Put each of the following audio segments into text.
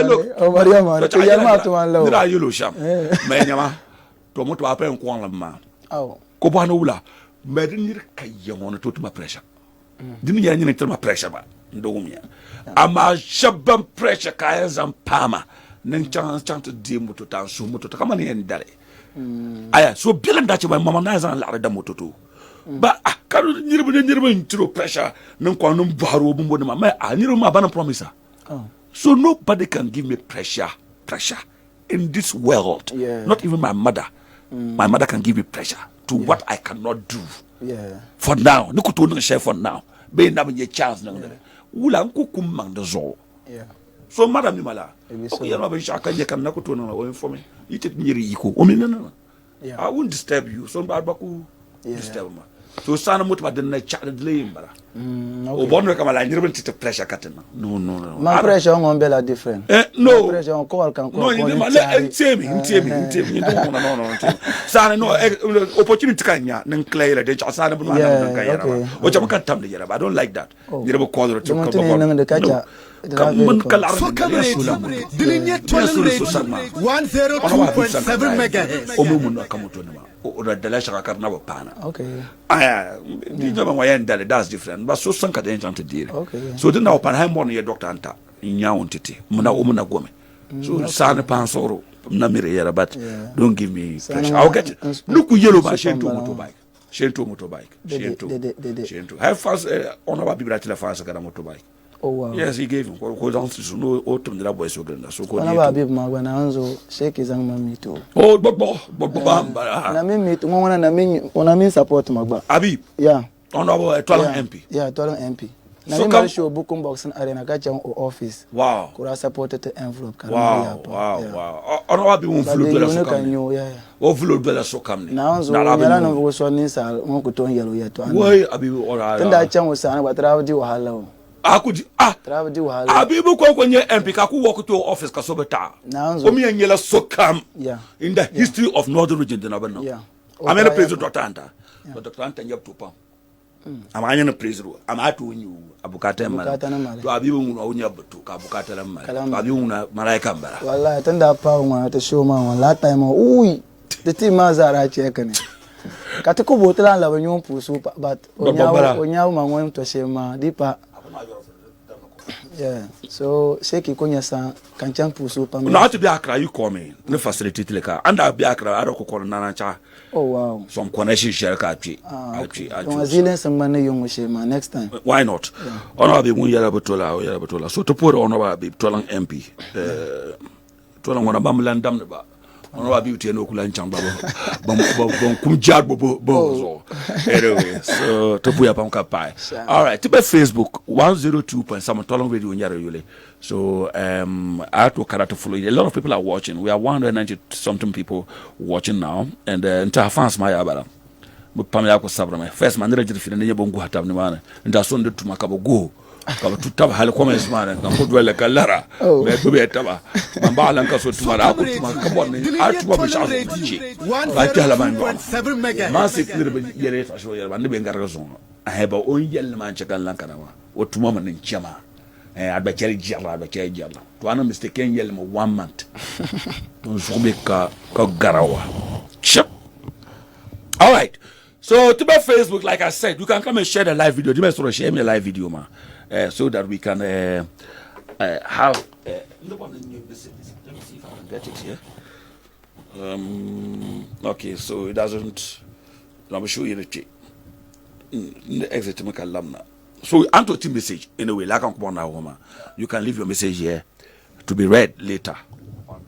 look. Oh, Maria, man. To Yama to one low. Did I you sham? Mayama. To moto up and Kuala man. Oh. Kobanula. Medin Kayon to my pressure. Didn't you need to my pressure? Domia. I'm a shabam pressure, Kayas and Palmer. Nen chance to deal with town, so moto to come on in daddy. Aya, so Bill that my mamma Naz and Lara moto too. But I can't never through pressure, no quantum borrow, I need my banner promise. So nobody can give me pressure in this world. Not even my mother. My mother can give me pressure to what I cannot do. For now, no could share for now. Be never your chance now. Ulan kukum mang the zoo. So, Madam Nimala, okay, I'm a shaka, you can knock to know for me. You take me equal. No. I won't disturb you. So, Barbaku disturb me. So, Sana Mutma didn't chat the lame. Oh, Bonner Kamala, you never take pressure cutting. No. My pressure on Bella different. No pressure on call can call. No, Sana, no opportunity Kanya, then Clay, the Chasana, which I'm not come together. I don't like that. You never call her to come the catcher. So Cabaret, Delineate 102.7 megahertz. Or the Lasha Carnava Pana. Okay. That's different. But so some can to deal. Okay. So then now Panham one year doctor Anta in Yaunti, Mona Umana Gome. So Sana Pansoro, Namiri, but don't give me pressure. I'll get it. Look, yellow by Shentu motorbike. Shentu motorbike. Shentu. Have fast Hon.Habib Bratila fast a motorbike. Oh wow. Yes, he gave him. Go down to no autumn the boys so good. So Hon.Habib Magwananzo shake his mammy too. Oh, but I mean, one I mean support Magba. Habib. Yeah. Honorable 12 MP. Yeah, 12 MP. So come show bukum box and arena catch office. Wow. Could I supported the envelope? Wow. Hon.Habib won't float well so come. Oh, float well so come. Now, so I was on this, I won't go to yellow yet. Why Habib or then that channel was but travel do hello. I could travel do hello. Habib go when you MP Kaku walk to office Kasobeta. Now, so me and yellow so come. Yeah. In the history of Northern region, the Nabano. Yeah. I'm in a place of Dr. Anta. But Dr. Anta, you have to pump. I'm in a place. I'm at you, Abukata, to Abiun, Onya, to Kabukata, Abiuna, Malaikamba. Well, I turned up power to show my last time. Oh, the team are right checking it. Katuko Botala, when you push, but when you went to Shema, deeper. Yeah, so Sheki Konya can jump pursue. Not to be Accra, you call me, no facility liquor, and I'll be Accra, I don't call Nanacha. Oh, wow. Some connection share catchy. I'm Zealand some money young Shema next time. Why not? Hon.Habib Yarabatola, so to put Hon.Habib Tolang MP, Tolang one of Bamland Damnaba. Hon.Habib Tiano Kulanchang Kumjad Bozo. Anyway, so to put up on Kapai. All right, to Facebook 102.7 Tolang Radio in Yarayule. So I have to character follow. A lot of people are watching. We are 190 something people watching now, and entire fans my abara. But Pamela was sabra. First man, the Finania Bongo Hatab Nimana, and that's on the Tumakabo go. Come to Tab Halcomes man, and put well like a Lara. Oh, Taba. Mambalanka so to Mara. I to publish out like Jalaman. Massive little bit yet for sure. And living Garazon. I have a own yellow man chakan lankanawa, or 2 moments in Chama. I'd be cherry jella. To one mistaken yellow 1 month. So make Garawa. Chip. All right. So to my Facebook, like I said, you can come and share the live video. You must share me a live video, man, so that we can have. Let me see if I can get it here. Okay, so it doesn't. Let me show you the exit make alumna. So Anto team message anyway, like I'm on woman. You can leave your message here to be read later on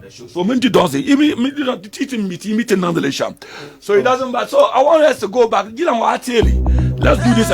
the show. So many donzy, the teaching meeting nonetheless. So it doesn't matter. So I want us to go back. Let's do this.